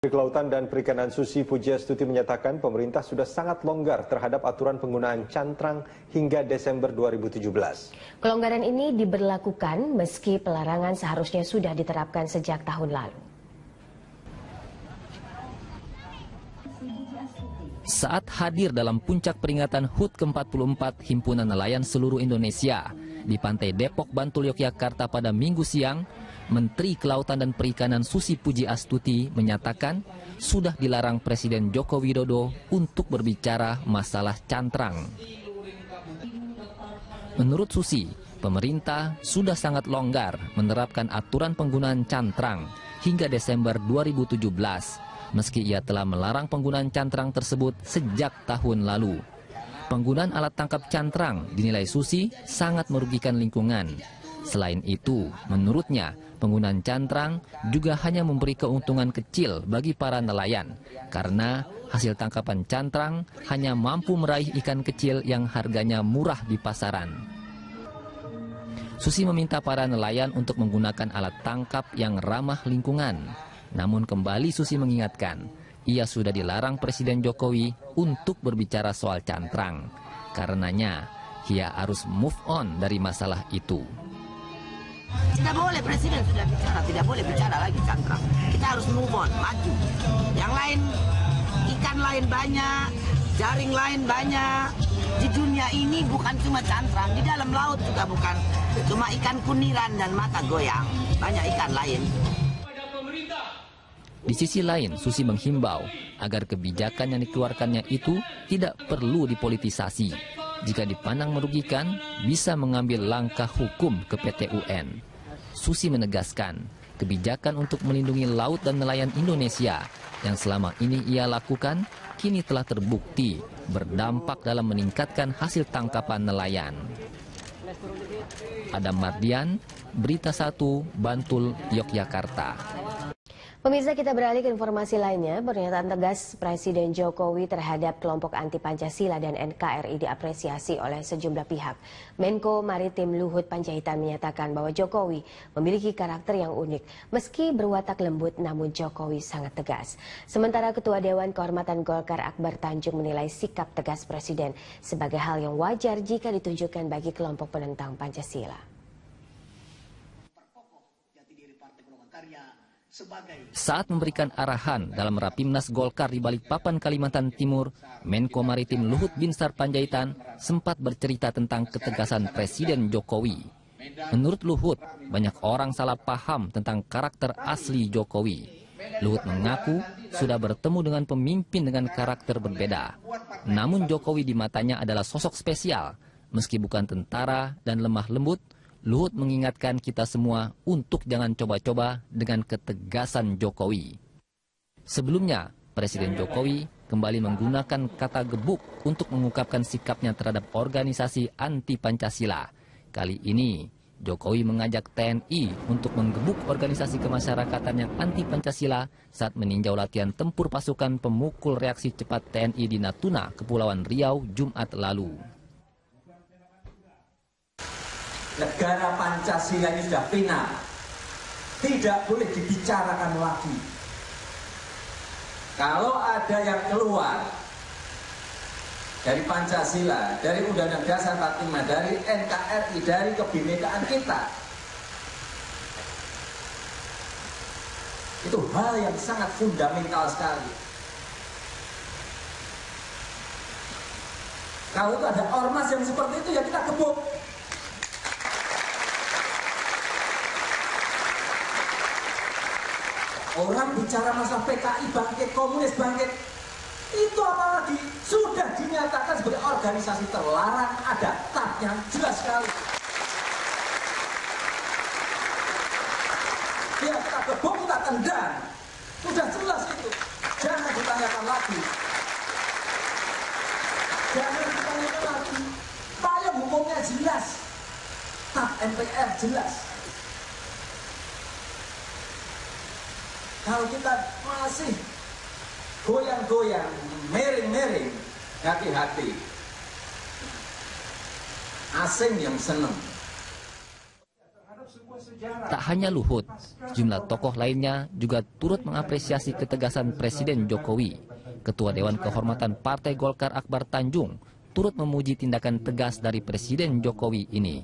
Kelautan dan Perikanan Susi Pujiastuti menyatakan pemerintah sudah sangat longgar terhadap aturan penggunaan cantrang hingga Desember 2017. Kelonggaran ini diberlakukan meski pelarangan seharusnya sudah diterapkan sejak tahun lalu. Saat hadir dalam puncak peringatan HUT ke-44 Himpunan Nelayan Seluruh Indonesia di Pantai Depok, Bantul, Yogyakarta pada Minggu siang, Menteri Kelautan dan Perikanan Susi Pujiastuti menyatakan sudah dilarang Presiden Joko Widodo untuk berbicara masalah cantrang. Menurut Susi, pemerintah sudah sangat longgar menerapkan aturan penggunaan cantrang hingga Desember 2017, meski ia telah melarang penggunaan cantrang tersebut sejak tahun lalu. Penggunaan alat tangkap cantrang dinilai Susi sangat merugikan lingkungan. Selain itu, menurutnya, penggunaan cantrang juga hanya memberi keuntungan kecil bagi para nelayan, karena hasil tangkapan cantrang hanya mampu meraih ikan kecil yang harganya murah di pasaran. Susi meminta para nelayan untuk menggunakan alat tangkap yang ramah lingkungan. Namun kembali Susi mengingatkan, ia sudah dilarang Presiden Jokowi untuk berbicara soal cantrang. Karenanya, ia harus move on dari masalah itu. Tidak boleh, Presiden sudah bicara, tidak boleh bicara lagi cantrang. Kita harus move on, maju. Yang lain, ikan lain banyak, jaring lain banyak. Di dunia ini bukan cuma cantrang, di dalam laut juga bukan cuma ikan kuniran dan mata goyang. Banyak ikan lain. Di sisi lain, Susi menghimbau agar kebijakan yang dikeluarkannya itu tidak perlu dipolitisasi. Jika dipandang merugikan, bisa mengambil langkah hukum ke PT UN. Susi menegaskan, kebijakan untuk melindungi laut dan nelayan Indonesia yang selama ini ia lakukan, kini telah terbukti berdampak dalam meningkatkan hasil tangkapan nelayan. Adam Mardian, Berita 1, Bantul, Yogyakarta. Pemirsa, kita beralih ke informasi lainnya. Pernyataan tegas Presiden Jokowi terhadap kelompok anti Pancasila dan NKRI diapresiasi oleh sejumlah pihak. Menko Maritim Luhut Panjaitan menyatakan bahwa Jokowi memiliki karakter yang unik. Meski berwatak lembut, namun Jokowi sangat tegas. Sementara Ketua Dewan Kehormatan Golkar Akbar Tanjung menilai sikap tegas Presiden sebagai hal yang wajar jika ditunjukkan bagi kelompok penentang Pancasila. Saat memberikan arahan dalam Rapimnas Golkar di Balikpapan, Kalimantan Timur, Menko Maritim Luhut Binsar Panjaitan sempat bercerita tentang ketegasan Presiden Jokowi. Menurut Luhut, banyak orang salah paham tentang karakter asli Jokowi. Luhut mengaku sudah bertemu dengan pemimpin dengan karakter berbeda. Namun Jokowi di matanya adalah sosok spesial. Meski bukan tentara dan lemah lembut, Luhut mengingatkan kita semua untuk jangan coba-coba dengan ketegasan Jokowi. Sebelumnya, Presiden Jokowi kembali menggunakan kata gebuk untuk mengungkapkan sikapnya terhadap organisasi anti-Pancasila. Kali ini, Jokowi mengajak TNI untuk menggebuk organisasi kemasyarakatan yang anti-Pancasila saat meninjau latihan tempur pasukan pemukul reaksi cepat TNI di Natuna, Kepulauan Riau, Jumat lalu. Negara Pancasila ini sudah final, tidak boleh dibicarakan lagi. Kalau ada yang keluar dari Pancasila, dari Undang-Undang Dasar 45, dari NKRI, dari kebinekaan kita, itu hal yang sangat fundamental sekali. Kalau itu ada ormas yang seperti itu, ya kita gebuk. Orang bicara masalah PKI bangkit, komunis bangkit, itu apalagi sudah dinyatakan sebagai organisasi terlarang, ada tabnya jelas sekali. Ya kita gebuk, kita tendang, sudah jelas itu. Jangan ditanyakan lagi. Jangan ditanyakan lagi. Payung hukumnya jelas, tab MPR jelas. Kalau kita masih goyang-goyang, miring-miring, hati-hati. Asing yang senang. Tak hanya Luhut, sejumlah tokoh lainnya juga turut mengapresiasi ketegasan Presiden Jokowi. Ketua Dewan Kehormatan Partai Golkar Akbar Tanjung turut memuji tindakan tegas dari Presiden Jokowi ini.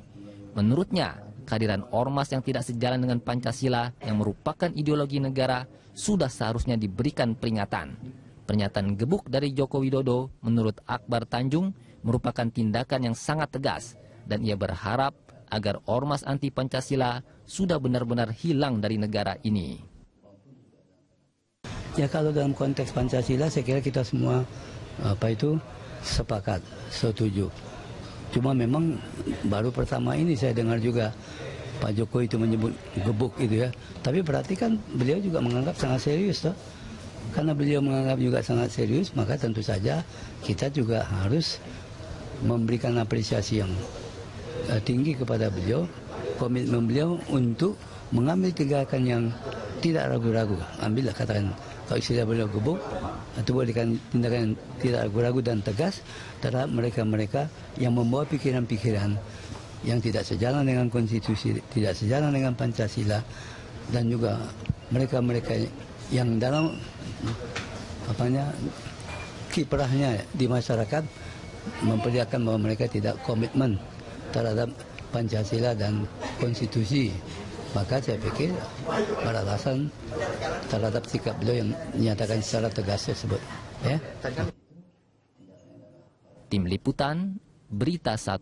Menurutnya, kehadiran ormas yang tidak sejalan dengan Pancasila yang merupakan ideologi negara sudah seharusnya diberikan peringatan. Pernyataan gebuk dari Joko Widodo menurut Akbar Tanjung merupakan tindakan yang sangat tegas dan ia berharap agar ormas anti Pancasila sudah benar-benar hilang dari negara ini. Ya, kalau dalam konteks Pancasila saya kira kita semua sepakat, setuju. Cuma memang baru pertama ini saya dengar juga Pak Jokowi itu menyebut gebuk itu ya. Tapi berarti kan beliau juga menganggap sangat serius toh. Karena beliau menganggap juga sangat serius, maka tentu saja kita juga harus memberikan apresiasi yang tinggi kepada beliau, komitmen beliau untuk mengambil tindakan yang tidak ragu-ragu. Ambillah, katakan, kalau istilah beliau gebuk, atau berikan tindakan yang tidak ragu-ragu dan tegas terhadap mereka-mereka yang membawa pikiran-pikiran yang tidak sejalan dengan konstitusi, tidak sejalan dengan Pancasila, dan juga mereka-mereka yang dalam kiprahnya di masyarakat memperlihatkan bahwa mereka tidak komitmen terhadap Pancasila dan konstitusi. Maka saya pikir beralasan terhadap sikap beliau yang menyatakan secara tegas tersebut. Ya. Tim Liputan, Berita 1.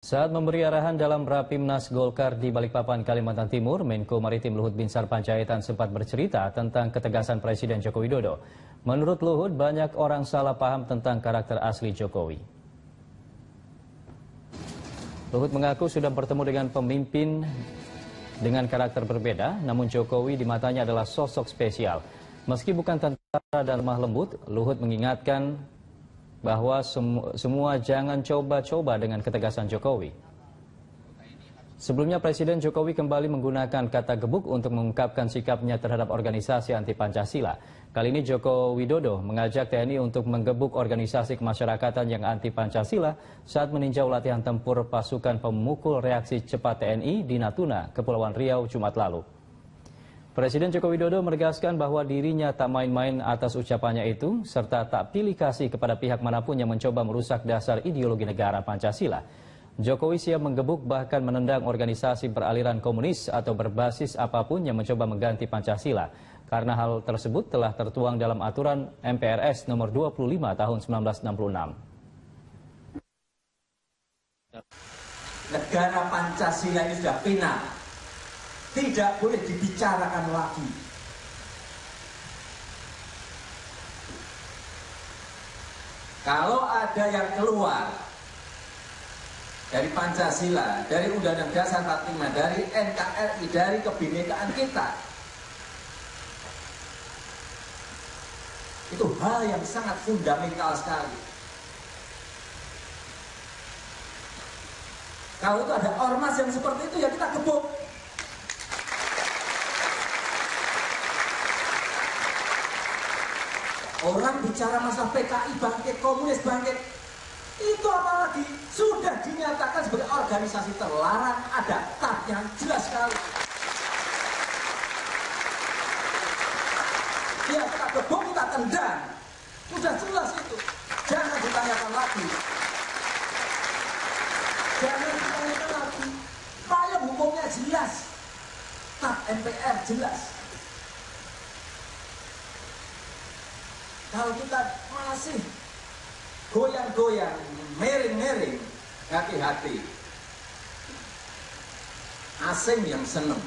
Saat memberi arahan dalam Rapimnas Golkar di Balikpapan, Kalimantan Timur, Menko Maritim Luhut Binsar Panjaitan sempat bercerita tentang ketegasan Presiden Joko Widodo. Menurut Luhut, banyak orang salah paham tentang karakter asli Jokowi. Luhut mengaku sudah bertemu dengan pemimpin dengan karakter berbeda, namun Jokowi di matanya adalah sosok spesial. Meski bukan tentara dan lemah lembut, Luhut mengingatkan bahwa semua jangan coba-coba dengan ketegasan Jokowi. Sebelumnya Presiden Jokowi kembali menggunakan kata gebuk untuk mengungkapkan sikapnya terhadap organisasi anti Pancasila. Kali ini Joko Widodo mengajak TNI untuk menggebuk organisasi kemasyarakatan yang anti Pancasila saat meninjau latihan tempur pasukan pemukul reaksi cepat TNI di Natuna, Kepulauan Riau, Jumat lalu. Presiden Joko Widodo menegaskan bahwa dirinya tak main-main atas ucapannya itu, serta tak pilih kasih kepada pihak manapun yang mencoba merusak dasar ideologi negara Pancasila. Jokowi siap menggebuk bahkan menendang organisasi beraliran komunis atau berbasis apapun yang mencoba mengganti Pancasila. Karena hal tersebut telah tertuang dalam aturan MPRS nomor 25 tahun 1966. Negara Pancasila ini sudah final. Tidak boleh dibicarakan lagi. Kalau ada yang keluar dari Pancasila, dari Undang-Undang Dasar 45, dari NKRI, dari kebinekaan kita, itu hal yang sangat fundamental sekali. Kalau itu ada ormas yang seperti itu, ya kita gebuk. Orang bicara masalah PKI bangkit, komunis bangkit, itu apalagi sudah dinyatakan sebagai organisasi terlarang, ada tabnya jelas sekali. Ya, kita gebuk, kita tendang, sudah jelas itu. Jangan ditanyakan lagi. Jangan ditanyakan lagi. Payung hukumnya jelas, tab MPR jelas. Kalau kita masih goyang-goyang, miring-miring, hati-hati. Asing yang seneng.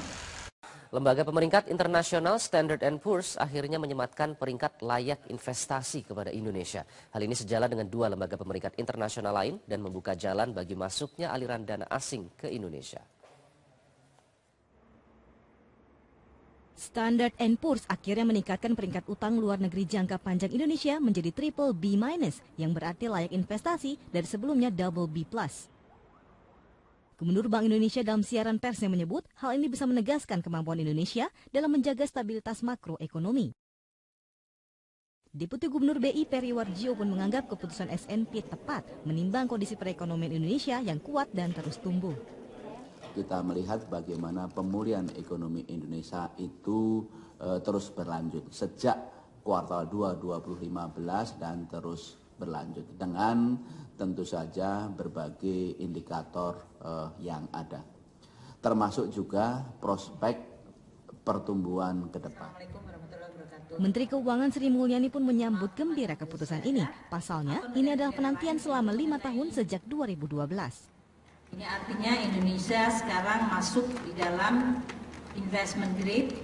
Lembaga pemeringkat internasional Standard & Poor's akhirnya menyematkan peringkat layak investasi kepada Indonesia. Hal ini sejalan dengan dua lembaga pemeringkat internasional lain dan membuka jalan bagi masuknya aliran dana asing ke Indonesia. Standard & Poor's akhirnya meningkatkan peringkat utang luar negeri jangka panjang Indonesia menjadi triple B- yang berarti layak investasi dari sebelumnya double B+. Gubernur Bank Indonesia dalam siaran persnya menyebut hal ini bisa menegaskan kemampuan Indonesia dalam menjaga stabilitas makroekonomi. Deputi Gubernur BI Peri Warjio pun menganggap keputusan S&P tepat menimbang kondisi perekonomian Indonesia yang kuat dan terus tumbuh. kita melihat bagaimana pemulihan ekonomi Indonesia itu terus berlanjut sejak kuartal 2 2015 dan terus berlanjut dengan tentu saja berbagai indikator yang ada, termasuk juga prospek pertumbuhan ke depan. Menteri Keuangan Sri Mulyani pun menyambut gembira keputusan ini. Pasalnya, ini adalah penantian selama 5 tahun sejak 2012. Ini artinya Indonesia sekarang masuk di dalam investment grade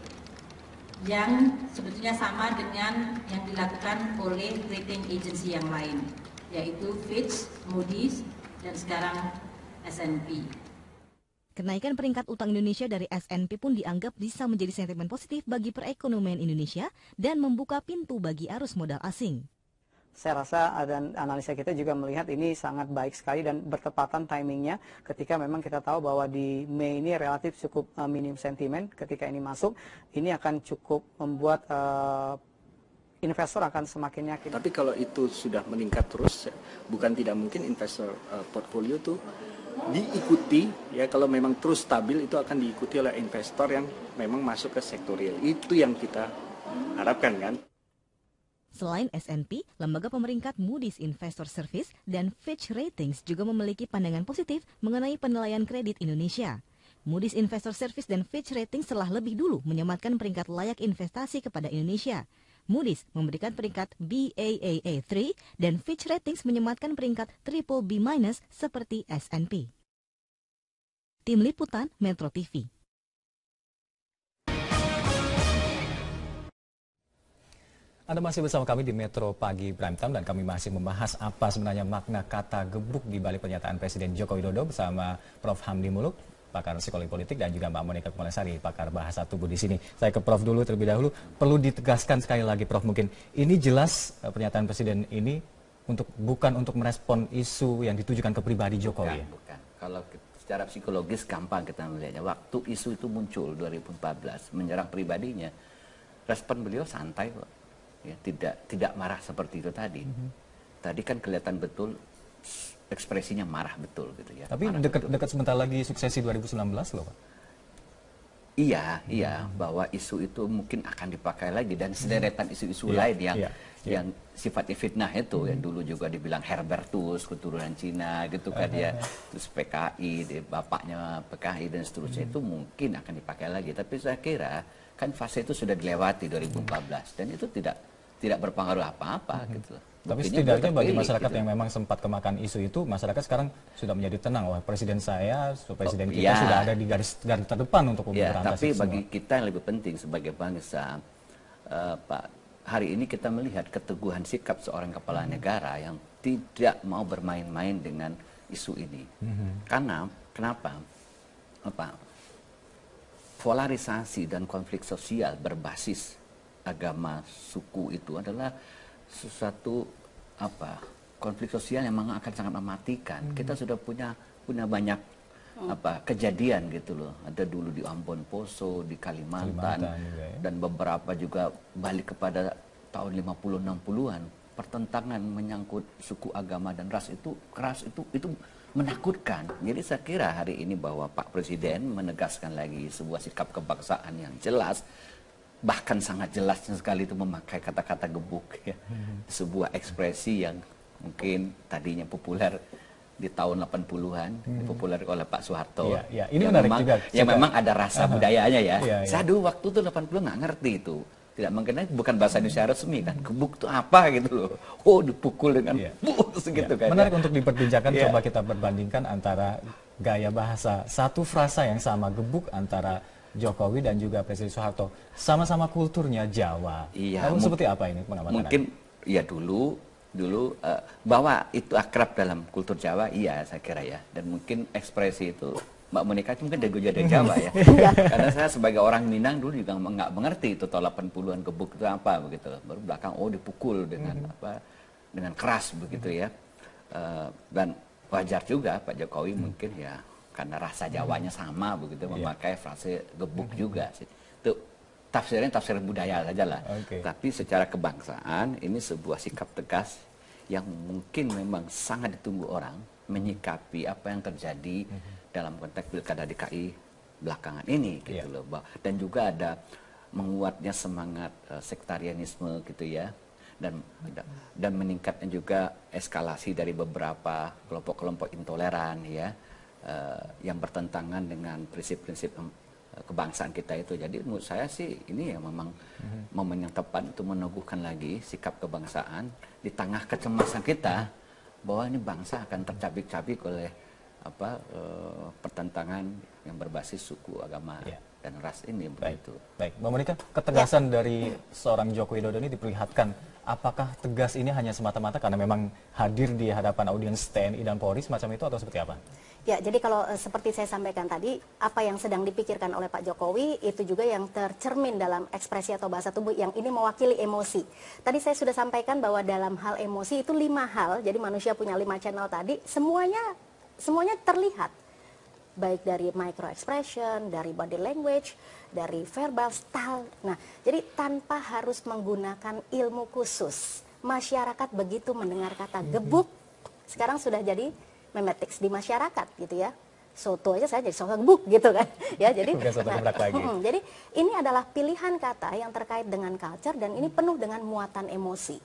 yang sebetulnya sama dengan yang dilakukan oleh rating agency yang lain, yaitu Fitch, Moody's, dan sekarang S&P. Kenaikan peringkat utang Indonesia dari S&P pun dianggap bisa menjadi sentimen positif bagi perekonomian Indonesia dan membuka pintu bagi arus modal asing. Saya rasa dan analisa kita juga melihat ini sangat baik sekali dan bertepatan timingnya ketika memang kita tahu bahwa di Mei ini relatif cukup minim sentimen. Ketika ini masuk, ini akan cukup membuat investor akan semakin yakin. Tapi kalau itu sudah meningkat terus, bukan tidak mungkin investor portfolio tuh diikuti, ya kalau memang terus stabil itu akan diikuti oleh investor yang memang masuk ke sektor real. Itu yang kita harapkan kan. Selain S&P, lembaga pemeringkat Moody's Investor Service dan Fitch Ratings juga memiliki pandangan positif mengenai penilaian kredit Indonesia. Moody's Investor Service dan Fitch Ratings telah lebih dulu menyematkan peringkat layak investasi kepada Indonesia. Moody's memberikan peringkat Baa3 dan Fitch Ratings menyematkan peringkat BBB- seperti S&P. Tim Liputan Metro TV. Anda masih bersama kami di Metro Pagi Prime Time dan kami masih membahas apa sebenarnya makna kata gebuk di balik pernyataan Presiden Joko Widodo bersama Prof. Hamdi Muluk, pakar psikologi politik, dan juga Mbak Monika Kumalasari, pakar bahasa tubuh di sini. Saya ke Prof dulu terlebih dahulu. Perlu ditegaskan sekali lagi, Prof, mungkin ini jelas pernyataan Presiden ini bukan untuk merespon isu yang ditujukan ke pribadi Jokowi. Bukan. Kalau secara psikologis gampang kita melihatnya. Waktu isu itu muncul 2014 menyerang pribadinya, respon beliau santai kok. Ya, tidak marah seperti itu tadi. Tadi kan kelihatan betul ekspresinya marah betul gitu ya. Tapi dekat sebentar lagi suksesi 2019 loh, Pak. Iya, bahwa isu itu mungkin akan dipakai lagi dan sederetan isu-isu lain yang sifatnya fitnah itu yang dulu juga dibilang Herbertus, keturunan Cina gitu kan ya. Terus PKI, bapaknya PKI dan seterusnya itu mungkin akan dipakai lagi. Tapi saya kira kan fase itu sudah dilewati 2014 dan itu tidak berpengaruh apa-apa gitu. Tapi setidaknya bagi masyarakat gitu, yang memang sempat kemakan isu itu, masyarakat sekarang sudah menjadi tenang. Wah, presiden saya, presiden kita sudah ada di garis terdepan untuk memberantas tapi bagi kita yang lebih penting sebagai bangsa, Pak, hari ini kita melihat keteguhan sikap seorang kepala negara yang tidak mau bermain-main dengan isu ini. Karena kenapa? Polarisasi dan konflik sosial berbasis agama, suku itu adalah sesuatu konflik sosial yang memang akan sangat mematikan. Kita sudah punya banyak kejadian gitu loh. Ada dulu di Ambon Poso, di Kalimantan juga, ya. Dan beberapa juga balik kepada tahun 50-60-an. Pertentangan menyangkut suku, agama dan ras itu keras, itu menakutkan. Jadi saya kira hari ini bahwa Pak Presiden menegaskan lagi sebuah sikap kebangsaan yang jelas, bahkan sangat jelasnya sekali itu memakai kata-kata gebuk ya. Sebuah ekspresi yang mungkin tadinya populer di tahun 80-an, populer oleh Pak Soeharto. Ini menarik juga. Yang memang ada rasa budayanya ya. Saya dulu waktu itu 80 nggak ngerti itu. Tidak mengenai, bukan bahasa Indonesia resmi kan. Gebuk itu apa gitu loh. Oh, dipukul dengan segitu kan. Menarik untuk diperbincangkan. Coba kita perbandingkan antara gaya bahasa satu frasa yang sama, gebuk, antara Jokowi dan juga Presiden Soeharto. Sama-sama kulturnya Jawa. Namun seperti apa ini pengamatan? Mungkin ya dulu bahwa itu akrab dalam kultur Jawa, iya saya kira ya. Dan mungkin ekspresi itu Mbak Monika mungkin dari Jawa ya. Karena saya sebagai orang Minang dulu juga nggak mengerti itu tahun 80-an gebuk itu apa begitu. Baru belakang dipukul dengan keras begitu ya. Dan wajar juga Pak Jokowi mungkin ya karena rasa Jawanya sama begitu memakai frase gebuk juga sih. Itu tafsir budaya saja lah. Tapi secara kebangsaan ini sebuah sikap tegas yang mungkin memang sangat ditunggu orang menyikapi apa yang terjadi dalam konteks pilkada DKI belakangan ini gitu loh. Dan juga ada menguatnya semangat sektarianisme gitu ya, dan meningkatnya juga eskalasi dari beberapa kelompok-kelompok intoleran ya, yang bertentangan dengan prinsip-prinsip kebangsaan kita itu. Jadi menurut saya sih ini ya memang momen yang tepat untuk meneguhkan lagi sikap kebangsaan di tengah kecemasan kita bahwa ini bangsa akan tercabik-cabik oleh pertentangan yang berbasis suku, agama, dan ras ini. Begitu. Baik, Mbak Monika, ketegasan dari seorang Joko Widodo ini diperlihatkan. Apakah tegas ini hanya semata-mata karena memang hadir di hadapan audiens TNI dan Polri semacam itu atau seperti apa? Ya, jadi kalau seperti saya sampaikan tadi, apa yang sedang dipikirkan oleh Pak Jokowi itu juga yang tercermin dalam ekspresi atau bahasa tubuh yang ini mewakili emosi. Tadi saya sudah sampaikan bahwa dalam hal emosi itu 5 hal, jadi manusia punya 5 channel tadi, semuanya terlihat. Baik dari micro expression, dari body language, dari verbal style. Nah, jadi tanpa harus menggunakan ilmu khusus, masyarakat begitu mendengar kata gebuk, sekarang sudah jadi memetics di masyarakat gitu ya. Soto aja saya jadi soto gebuk gitu kan. Ya, jadi jadi ini adalah pilihan kata yang terkait dengan culture dan ini penuh dengan muatan emosi.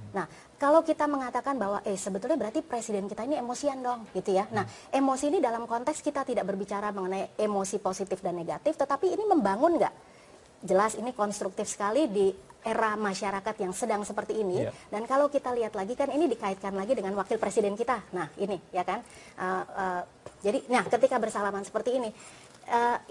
Nah, kalau kita mengatakan bahwa sebetulnya berarti presiden kita ini emosian dong gitu ya. Nah, emosi ini dalam konteks kita tidak berbicara mengenai emosi positif dan negatif, tetapi ini membangun nggak? Jelas ini konstruktif sekali di era masyarakat yang sedang seperti ini. Dan kalau kita lihat lagi kan ini dikaitkan lagi dengan wakil presiden kita. Nah, ini ya kan. Jadi ketika bersalaman seperti ini,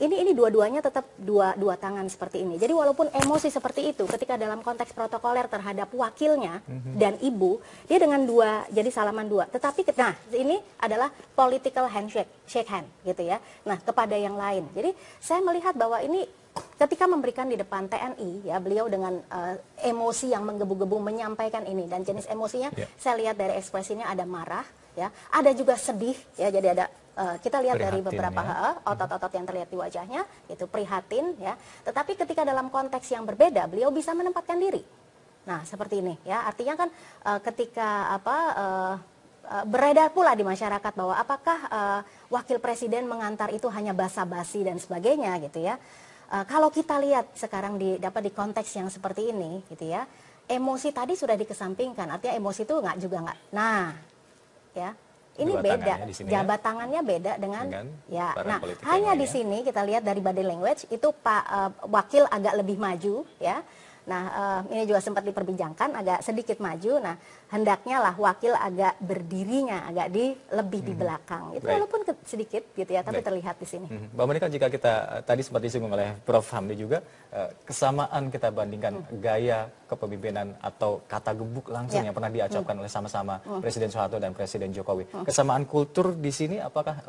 ini dua-duanya tetap dua tangan seperti ini. Jadi walaupun emosi seperti itu, ketika dalam konteks protokoler terhadap wakilnya dan ibu, dia dengan jadi salaman dua. Tetapi ini adalah political handshake, shake hand gitu ya. Nah, kepada yang lain. Jadi saya melihat bahwa ini ketika memberikan di depan TNI, ya beliau dengan emosi yang menggebu-gebu menyampaikan ini, dan jenis emosinya saya lihat dari ekspresinya ada marah, ya, ada juga sedih, ya, jadi ada kita lihat prihatin, dari beberapa otot-otot yang terlihat di wajahnya itu prihatin, ya. Tetapi ketika dalam konteks yang berbeda, beliau bisa menempatkan diri. Nah, seperti ini, ya, artinya kan ketika beredar pula di masyarakat bahwa apakah wakil presiden mengantar itu hanya basa-basi dan sebagainya, gitu ya. Kalau kita lihat sekarang dapat di konteks yang seperti ini, gitu ya, emosi tadi sudah dikesampingkan, artinya emosi itu nggak. Nah, ya, ini beda, jabat tangannya beda dengan ya. Nah, hanya di sini kita lihat dari body language itu Pak Wakil agak lebih maju, ya. Nah, ini juga sempat diperbincangkan, agak sedikit maju. Nah, hendaknya lah wakil agak berdirinya agak lebih di belakang. Itu walaupun sedikit gitu ya, tapi terlihat di sini. Mbak Monika, jika kita tadi sempat disinggung oleh Prof. Hamdi juga, kesamaan kita bandingkan gaya kepemimpinan atau kata gebuk langsung yang pernah diucapkan oleh sama-sama Presiden Soeharto dan Presiden Jokowi. Kesamaan kultur di sini apakah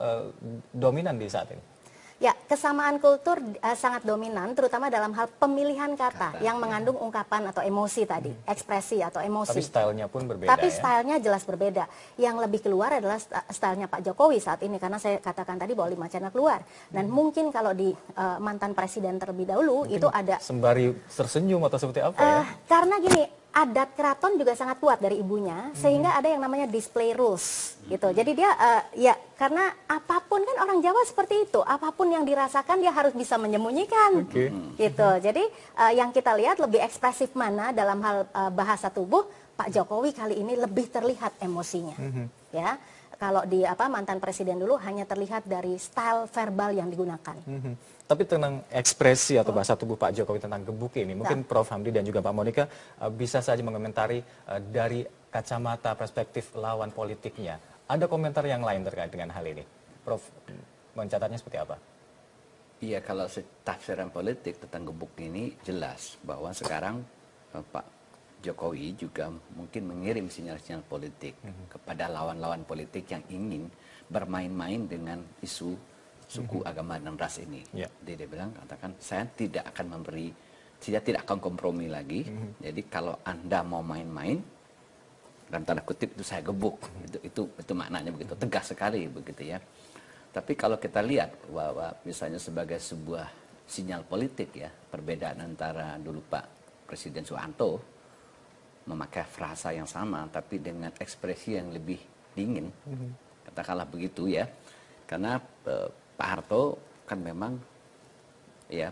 dominan di saat ini? Ya, kesamaan kultur sangat dominan, terutama dalam hal pemilihan kata yang mengandung ungkapan atau emosi tadi, ekspresi atau emosi. Tapi stylenya pun berbeda. Tapi stylenya jelas berbeda. Yang lebih keluar adalah stylenya Pak Jokowi saat ini, karena saya katakan tadi bahwa 5 channel keluar. Dan mungkin kalau di mantan presiden terlebih dahulu mungkin itu ada sembari tersenyum atau seperti apa ya? Karena gini, adat keraton juga sangat kuat dari ibunya, sehingga ada yang namanya display rules gitu. Jadi dia ya karena apapun kan orang Jawa seperti itu, apapun yang dirasakan dia harus bisa menyembunyikan gitu. Jadi yang kita lihat lebih ekspresif mana dalam hal bahasa tubuh, Pak Jokowi kali ini lebih terlihat emosinya, ya. Kalau di mantan presiden dulu hanya terlihat dari style verbal yang digunakan. Tapi tentang ekspresi atau bahasa tubuh Pak Jokowi tentang gebuk ini, mungkin Prof. Hamdi dan juga Pak Monika bisa saja mengomentari dari kacamata perspektif lawan politiknya. Ada komentar yang lain terkait dengan hal ini? Prof. mencatatnya seperti apa? Iya, kalau tafsiran politik tentang gebuk ini jelas bahwa sekarang Pak Jokowi juga mungkin mengirim sinyal-sinyal politik kepada lawan-lawan politik yang ingin bermain-main dengan isu suku, agama, dan ras ini. Dia bilang, katakan, saya tidak akan kompromi lagi. Jadi kalau Anda mau main-main, dalam tanda kutip itu saya gebuk. Itu maknanya begitu, tegas sekali begitu ya. Tapi kalau kita lihat bahwa misalnya sebagai sebuah sinyal politik ya, perbedaan antara dulu Pak Presiden Soeharto memakai frasa yang sama tapi dengan ekspresi yang lebih dingin, katakanlah begitu ya. Karena Pak Harto kan memang ya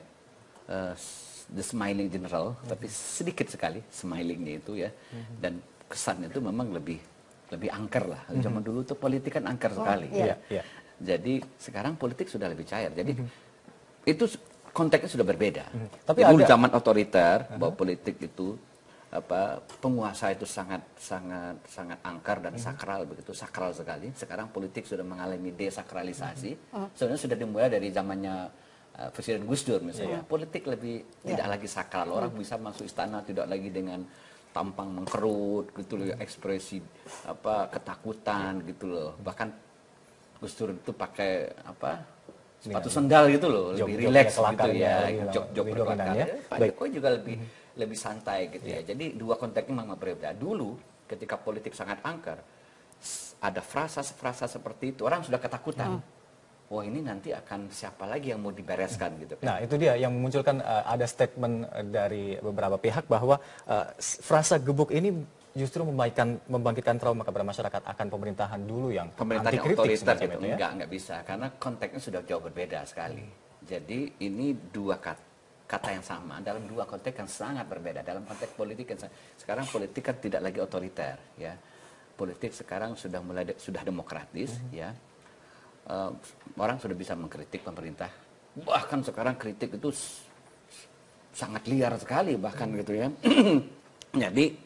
the smiling general, tapi sedikit sekali smilingnya itu ya, dan kesannya itu memang lebih angker lah. Zaman dulu tuh politik kan angker sekali. Ya. Jadi sekarang politik sudah lebih cair. Jadi itu konteksnya sudah berbeda. Tapi dulu zaman otoriter, bahwa politik itu penguasa itu sangat angker dan sakral, begitu sakral sekali. Sekarang politik sudah mengalami desakralisasi. Sebenarnya sudah dimulai dari zamannya Presiden Gus Dur misalnya. Politik lebih tidak lagi sakral. Orang bisa masuk istana tidak lagi dengan tampang mengkerut gitu loh, ekspresi ketakutan gitu loh. Bahkan Gus Dur itu pakai sepatu sendal gitu loh, lebih rileks gitu ya, jog berkelakar. Pak Jokowi juga lebih santai gitu ya. Jadi dua konteksnya memang berbeda. Dulu ketika politik sangat angker, ada frasa seperti itu, orang sudah ketakutan. Wah, ini nanti akan siapa lagi yang mau dibereskan gitu kan. Nah, itu dia yang memunculkan ada statement dari beberapa pihak bahwa frasa gebuk ini justru membangkitkan trauma kepada masyarakat akan pemerintahan dulu yang pemerintahan anti kritik otoriter gitu. ya. Enggak bisa karena konteksnya sudah jauh berbeda sekali. Jadi ini dua kata yang sama dalam dua konteks yang sangat berbeda. Dalam konteks politik kan sekarang politik kan tidak lagi otoriter ya. Politik sekarang sudah demokratis ya. Orang sudah bisa mengkritik pemerintah. Bahkan sekarang kritik itu sangat liar sekali bahkan gitu ya. Jadi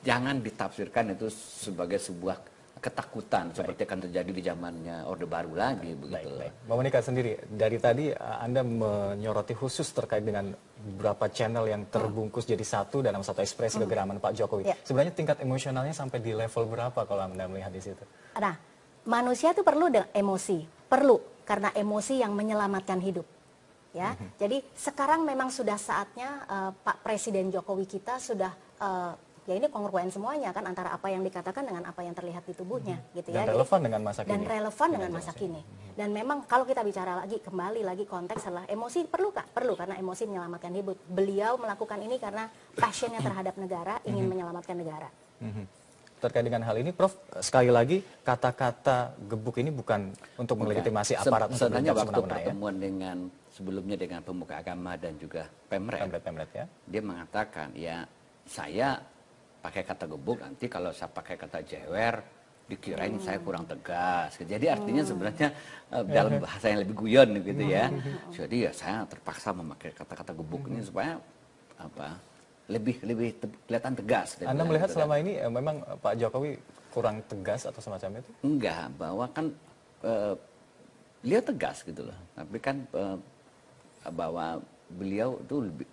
jangan ditafsirkan itu sebagai sebuah ketakutan seperti akan terjadi di zamannya Orde Baru lagi begitu. Mbak Monika sendiri, dari tadi Anda menyoroti khusus terkait dengan beberapa channel yang terbungkus jadi satu dalam satu ekspresi kegeraman Pak Jokowi. Sebenarnya tingkat emosionalnya sampai di level berapa kalau Anda melihat di situ? Nah, manusia itu perlu emosi, karena emosi yang menyelamatkan hidup. Ya, jadi sekarang memang sudah saatnya Pak Presiden Jokowi kita sudah ya ini kongruen semuanya kan antara apa yang dikatakan dengan apa yang terlihat di tubuhnya gitu ya. Dan relevan dengan masa kini. Dan relevan dengan masa kini. Dan memang kalau kita bicara kembali lagi konteks adalah emosi perlu karena emosi menyelamatkan hidup. Beliau melakukan ini karena passionnya terhadap negara, ingin menyelamatkan negara. Terkait dengan hal ini, Prof, sekali lagi kata-kata gebuk ini bukan untuk melegitimasi aparat untuk sebenarnya waktu semena-mena pertemuan sebelumnya dengan pemuka agama dan juga Pemret ya. Dia mengatakan ya saya pakai kata gebuk, nanti kalau saya pakai kata jewer dikirain saya kurang tegas. Jadi artinya sebenarnya dalam bahasa yang lebih guyon gitu ya. Jadi ya saya terpaksa memakai kata-kata gebuk ini supaya lebih kelihatan tegas. Anda melihat selama ini memang Pak Jokowi kurang tegas atau semacam itu? Enggak, bahwa kan beliau tegas gitu loh. Tapi kan bahwa beliau itu lebih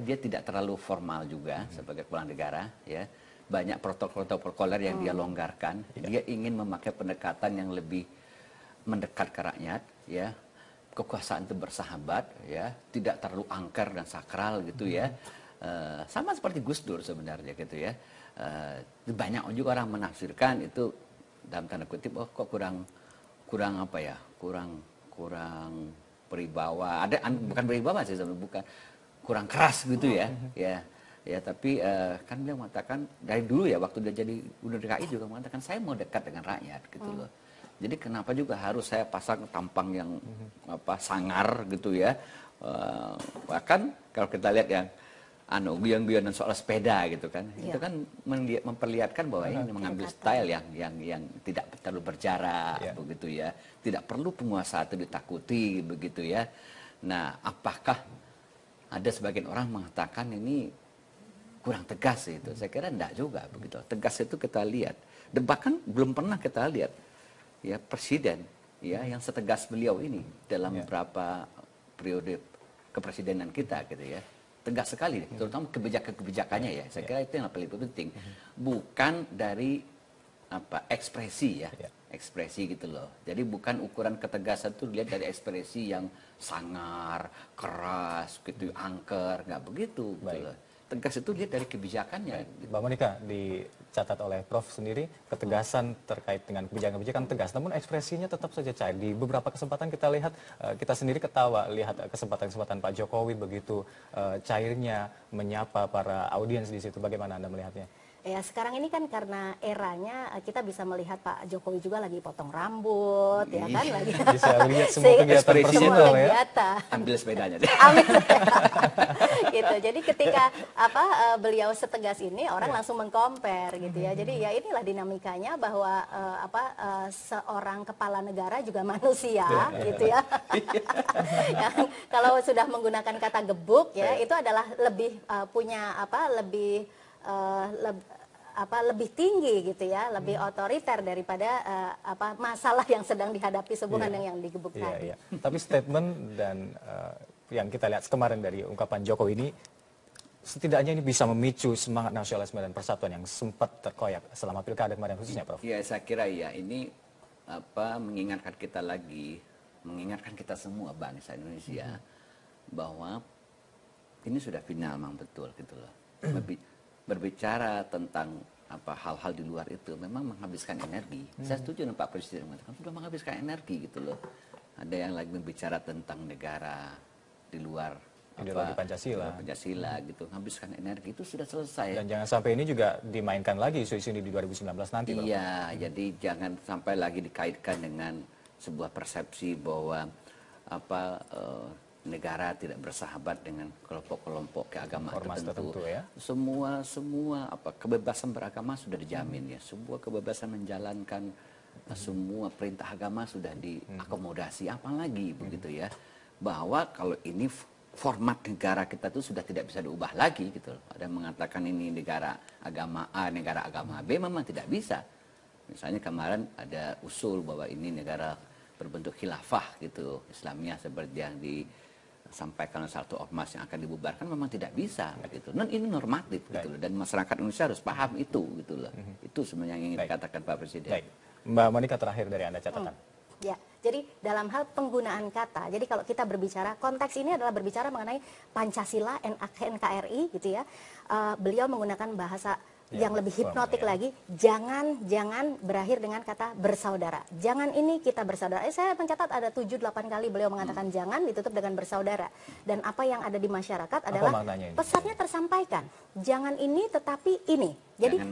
dia tidak terlalu formal juga sebagai kepala negara ya. Banyak protokol-protokoler yang dia longgarkan. Dia ingin memakai pendekatan yang lebih mendekat ke rakyat ya. Kekuasaan itu bersahabat ya, tidak terlalu angker dan sakral gitu ya. Sama seperti Gus Dur sebenarnya gitu ya. Banyak juga orang menafsirkan itu dalam tanda kutip kok kurang beribawa. Bukan beribawa sih sebenarnya, bukan kurang keras gitu ya. Ya tapi kan dia mengatakan dari dulu ya waktu dia jadi gubernur DKI juga mengatakan saya mau dekat dengan rakyat gitu loh. Jadi kenapa juga harus saya pasang tampang yang sangar gitu ya. Bahkan kalau kita lihat yang guyon-guyonan soal sepeda gitu kan. Itu kan memperlihatkan bahwa ini mengambil style yang tidak terlalu berjarak begitu ya. Tidak perlu penguasa itu ditakuti begitu ya. Nah, apakah ada sebagian orang mengatakan ini kurang tegas itu? Saya kira enggak juga begitu. Tegas itu kita lihat. Dan bahkan belum pernah kita lihat ya presiden ya yang setegas beliau ini dalam beberapa periode kepresidenan kita gitu ya. Tegas sekali, terutama kebijakannya ya. Saya kira itu yang paling penting. Bukan dari ekspresi ya. Ekspresi gitu loh. Jadi bukan ukuran ketegasan itu dilihat dari ekspresi yang sangar, keras, gitu, angker, nggak begitu. Gitu loh. Tegas itu dilihat dari kebijakannya. Mbak Monika, dicatat oleh Prof sendiri, ketegasan terkait dengan kebijakan-kebijakan tegas, namun ekspresinya tetap saja cair. Di beberapa kesempatan kita lihat, kita sendiri ketawa, lihat kesempatan-kesempatan Pak Jokowi begitu cairnya menyapa para audiens di situ. Bagaimana Anda melihatnya? Ya sekarang ini kan karena eranya kita bisa melihat Pak Jokowi juga lagi potong rambut, ya kan lagi. Bisa lihat semua kegiatan personal ya. Ambil sepedanya. Ambil gitu. Jadi ketika beliau setegas ini orang langsung mengcompare gitu ya. Jadi ya inilah dinamikanya bahwa seorang kepala negara juga manusia gitu ya. Yang kalau sudah menggunakan kata gebuk ya itu adalah lebih punya lebih tinggi gitu ya, lebih otoriter daripada masalah yang sedang dihadapi sehubungan dengan yang digebuk tadi. Tapi statement dan yang kita lihat kemarin dari ungkapan Jokowi ini setidaknya ini bisa memicu semangat nasionalisme dan persatuan yang sempat terkoyak selama pilkada kemarin khususnya, Prof. Ya, saya kira ya ini mengingatkan kita lagi, mengingatkan kita semua bangsa Indonesia bahwa ini sudah final memang betul gitu loh. Berbicara tentang hal-hal di luar itu memang menghabiskan energi. Saya setuju dengan Pak Presiden mengatakan sudah menghabiskan energi gitu loh. Ada yang lagi berbicara tentang negara di luar ideologi Pancasila gitu, menghabiskan energi itu sudah selesai. Dan jangan sampai ini juga dimainkan lagi isu-isu ini di 2019 nanti. Iya, jadi jangan sampai lagi dikaitkan dengan sebuah persepsi bahwa negara tidak bersahabat dengan kelompok-kelompok keagamaan tertentu. Ya? Semua kebebasan beragama sudah dijamin ya. Sebuah kebebasan menjalankan semua perintah agama sudah diakomodasi. Apalagi begitu ya. Bahwa kalau ini format negara kita itu sudah tidak bisa diubah lagi gitu. Ada yang mengatakan ini negara agama A, negara agama B, memang tidak bisa. Misalnya kemarin ada usul bahwa ini negara berbentuk khilafah gitu, Islamiyah seperti yang disampaikan oleh satu ormas yang akan dibubarkan, memang tidak bisa gitu. Dan ini normatif gitu loh, dan masyarakat Indonesia harus paham itu gitu loh. Itu sebenarnya yang ingin dikatakan Pak Presiden. Baik. Mbak Monika, terakhir dari Anda catatan. Ya, jadi dalam hal penggunaan kata, jadi kalau kita berbicara, konteks ini adalah berbicara mengenai Pancasila, NKRI gitu ya, beliau menggunakan bahasa yang lebih hipnotik lagi, jangan berakhir dengan kata bersaudara. Jangan ini kita bersaudara. Saya mencatat ada 7-8 kali beliau mengatakan jangan ditutup dengan bersaudara. Dan apa yang ada di masyarakat adalah pesannya tersampaikan. Jangan ini tetapi ini. Jadi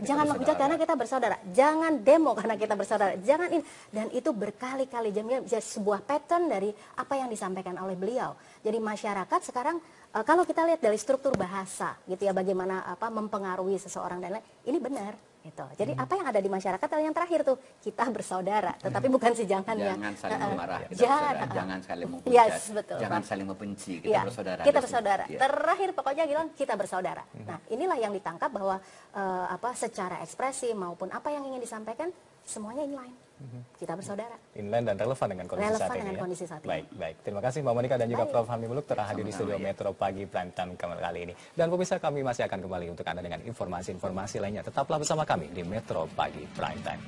jangan menghujat karena kita bersaudara. Jangan demo karena kita bersaudara. Jangan ini. Dan itu berkali-kali jadi sebuah pattern dari apa yang disampaikan oleh beliau. Jadi masyarakat sekarang kalau kita lihat dari struktur bahasa gitu ya, bagaimana mempengaruhi seseorang dan lain, ini benar gitu. Jadi apa yang ada di masyarakat adalah yang terakhir tuh, kita bersaudara, tetapi bukan si jangannya. Jangan saling memarah, jangan saling menghujat, jangan saling membenci, kita bersaudara. Kita bersaudara. Terakhir pokoknya bilang kita bersaudara. Nah, inilah yang ditangkap bahwa secara ekspresi maupun apa yang ingin disampaikan semuanya inline. Kita bersaudara. Inline dan relevan dengan kondisi saat ini. Baik. Terima kasih Mbak Monika dan juga Prof. Hamdi Muluk telah hadir di studio Metro Pagi Prime Time kali ini. Dan pemirsa, kami masih akan kembali untuk Anda dengan informasi-informasi lainnya. Tetaplah bersama kami di Metro Pagi Prime Time.